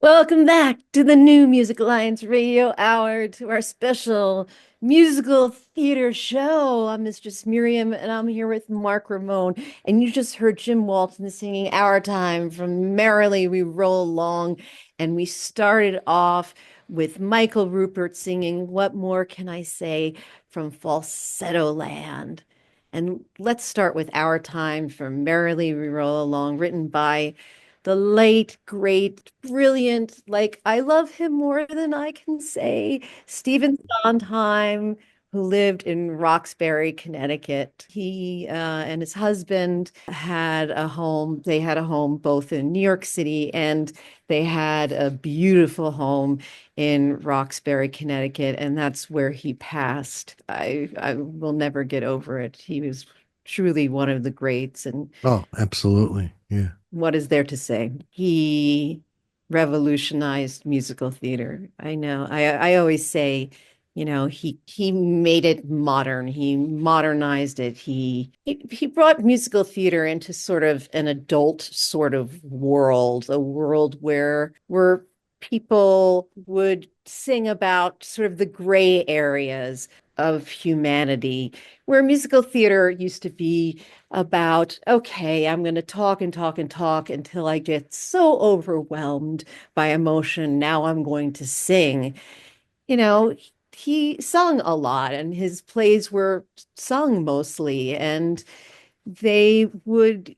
Welcome back to the New Music Alliance Radio Hour, to our special musical theater show. I'm Mistress Miriam, and I'm here with Mark Ramone. And you just heard Jim Walton singing Our Time from Merrily We Roll Along. And we started off with Michael Rupert singing What More Can I Say from Falsetto Land. And let's start with Our Time from Merrily We Roll Along, written by the late, great, brilliant, like I love him more than I can say, Stephen Sondheim, who lived in Roxbury, Connecticut. He and his husband had a home. They had a home both in New York City, and they had a beautiful home in Roxbury, Connecticut, and that's where he passed. I will never get over it. He was truly one of the greats, and Oh, absolutely. Yeah. what is there to say? He revolutionized musical theater. I know. I always say, he made it modern. He modernized it. He brought musical theater into sort of an adult sort of world, a world where people would sing about sort of the gray areas of humanity, where musical theater used to be about, okay, I'm going to talk and talk and talk until I get so overwhelmed by emotion. Now I'm going to sing. You know, he sung a lot and his plays were sung mostly, and they would,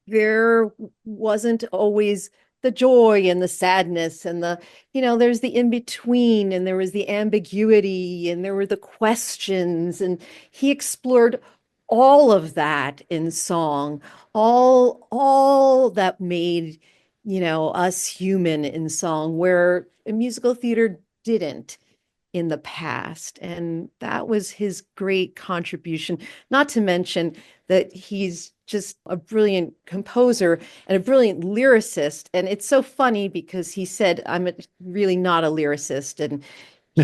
there wasn't always the joy and the sadness and there's the in between, and there was the ambiguity, and there were the questions, and he explored all of that in song, all that made, us human in song, where musical theater didn't in the past. And that was his great contribution, not to mention that he's just a brilliant composer and a brilliant lyricist. And it's so funny because he said, really not a lyricist. And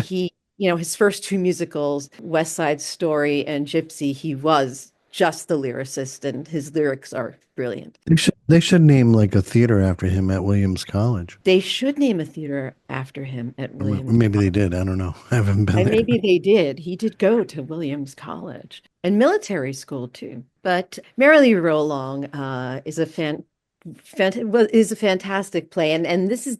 he, his first two musicals, West Side Story and Gypsy, he was just the lyricist, and his lyrics are brilliant. They should name like a theater after him at Williams College. They should name a theater after him at Or Williams. maybe they did. I don't know. I haven't been And there. maybe they did. He did go to Williams College and military school too. But Merrily Roll Along is a is a fantastic play, and this is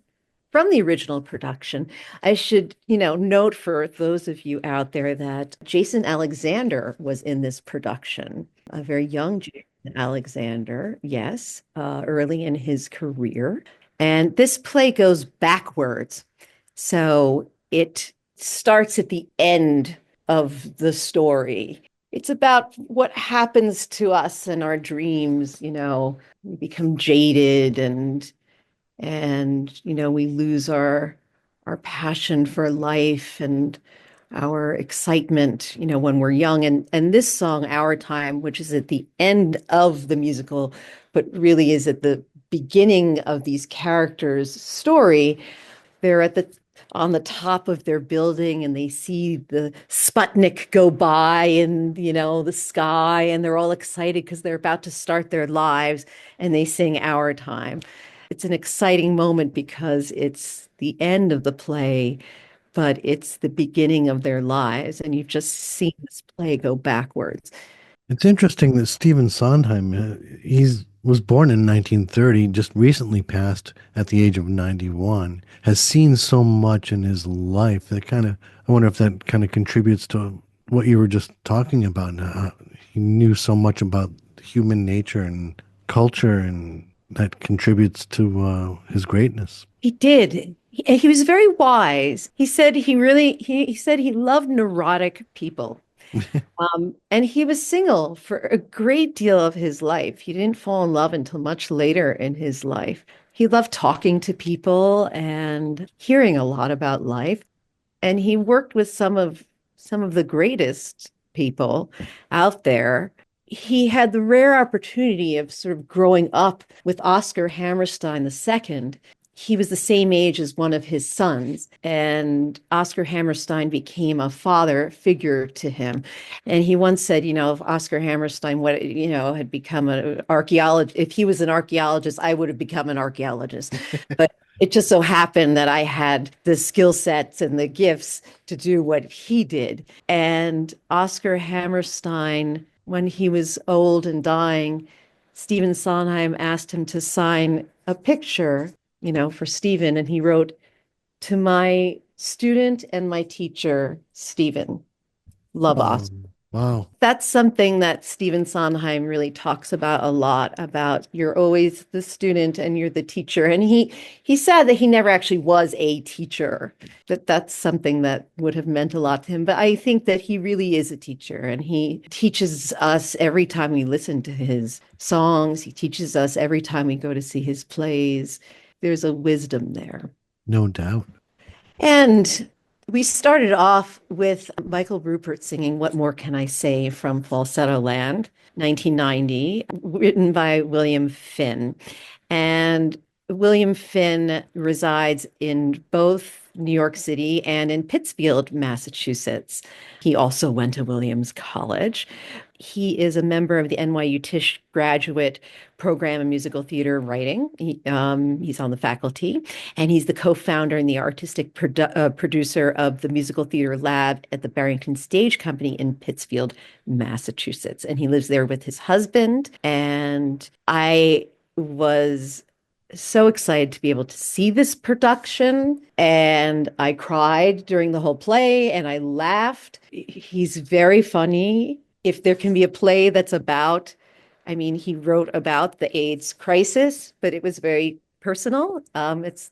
from the original production. I should, note for those of you out there that Jason Alexander was in this production, a very young Jason Alexander, yes, early in his career. And this play goes backwards. So it starts at the end of the story. It's about what happens to us in our dreams. We become jaded, and we lose our passion for life and our excitement, when we're young. And this song, Our Time, which is at the end of the musical, but really is at the beginning of these characters' story. They're at the on the top of their building, and they see the Sputnik go by in, the sky, and they're all excited because they're about to start their lives, and they sing Our Time. It's an exciting moment because it's the end of the play, but it's the beginning of their lives, and you've just seen this play go backwards. It's interesting that Stephen Sondheim, he's was born in 1930, just recently passed at the age of 91, has seen so much in his life that I wonder if that kind of contributes to what you were just talking about. He knew so much about human nature and culture, and that contributes to his greatness. He did. He was very wise. He said he said he loved neurotic people. And he was single for a great deal of his life. He didn't fall in love until much later in his life. He loved talking to people and hearing a lot about life. And he worked with some of the greatest people out there. He had the rare opportunity of sort of growing up with Oscar Hammerstein II. He was the same age as one of his sons, and Oscar Hammerstein became a father figure to him. And he once said, if Oscar Hammerstein, had become an archaeologist, if he was an archaeologist, I would have become an archaeologist. But It just so happened that I had the skill sets and the gifts to do what he did. And Oscar Hammerstein, when he was old and dying, Stephen Sondheim asked him to sign a picture, for Stephen. And he wrote, "To my student and my teacher, Stephen, love Oh, Oscar." wow. That's something that Stephen Sondheim really talks about a lot, about you're always the student and you're the teacher. And he said that he never actually was a teacher, that that's something that would have meant a lot to him. But I think that he really is a teacher, and he teaches us every time we listen to his songs. He teaches us every time we go to see his plays. There's a wisdom there. No doubt. And we started off with Michael Rupert singing "What More Can I Say" from Falsetto Land, 1990, written by William Finn. And William Finn resides in both New York City and in Pittsfield, Massachusetts. He also went to Williams College. He is a member of the NYU Tisch graduate program in musical theater writing. He's on the faculty, and he's the co-founder and the artistic producer of the Musical Theater Lab at the Barrington Stage Company in Pittsfield, Massachusetts. And he lives there with his husband. And I was so excited to be able to see this production. And I cried during the whole play and I laughed. He's very funny. If there can be a play that's about, I mean, he wrote about the AIDS crisis, but it was very personal.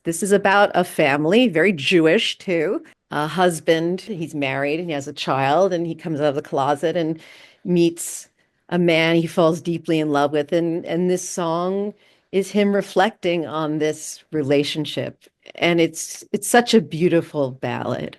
This is about a family, very Jewish too. A husband, he's married and he has a child, and he comes out of the closet and meets a man he falls deeply in love with. And this song is him reflecting on this relationship. And it's such a beautiful ballad.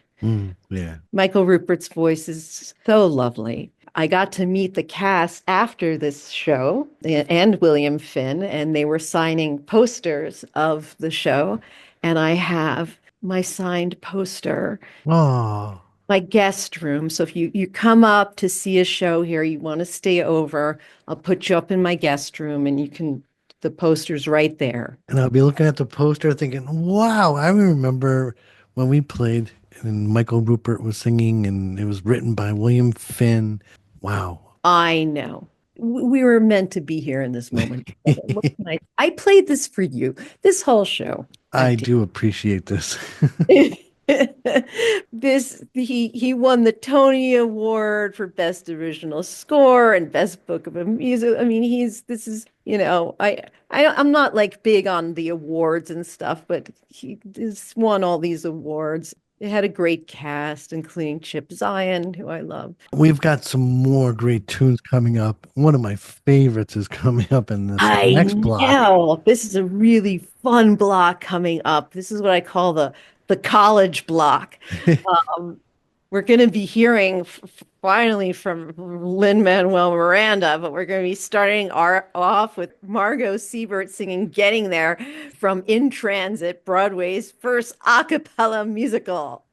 Yeah. Michael Rupert's voice is so lovely. I got to meet the cast after this show and William Finn, and they were signing posters of the show. And I have my signed poster, Oh, my guest room. So if you come up to see a show here, you want to stay over, I'll put you up in my guest room and the poster's right there. and I'll be looking at the poster thinking, wow, I remember when we played and Michael Rupert was singing and it was written by William Finn. Wow. I know. We were meant to be here in this moment. What can I played this for you, this whole show. I I do appreciate this. did. He won the Tony Award for Best Original Score and Best Book of a Music. I mean, this is, I'm not like big on the awards and stuff, but he has won all these awards. It had a great cast, including Chip Zien, who I love. We've got some more great tunes coming up. One of my favorites is coming up in this I next block. know this is a really fun block coming up. This is what I call the college block. Um, we're going to be hearing finally from Lin-Manuel Miranda, but we're going to be starting off with Margo Seibert singing "Getting There" from In Transit, Broadway's first a cappella musical.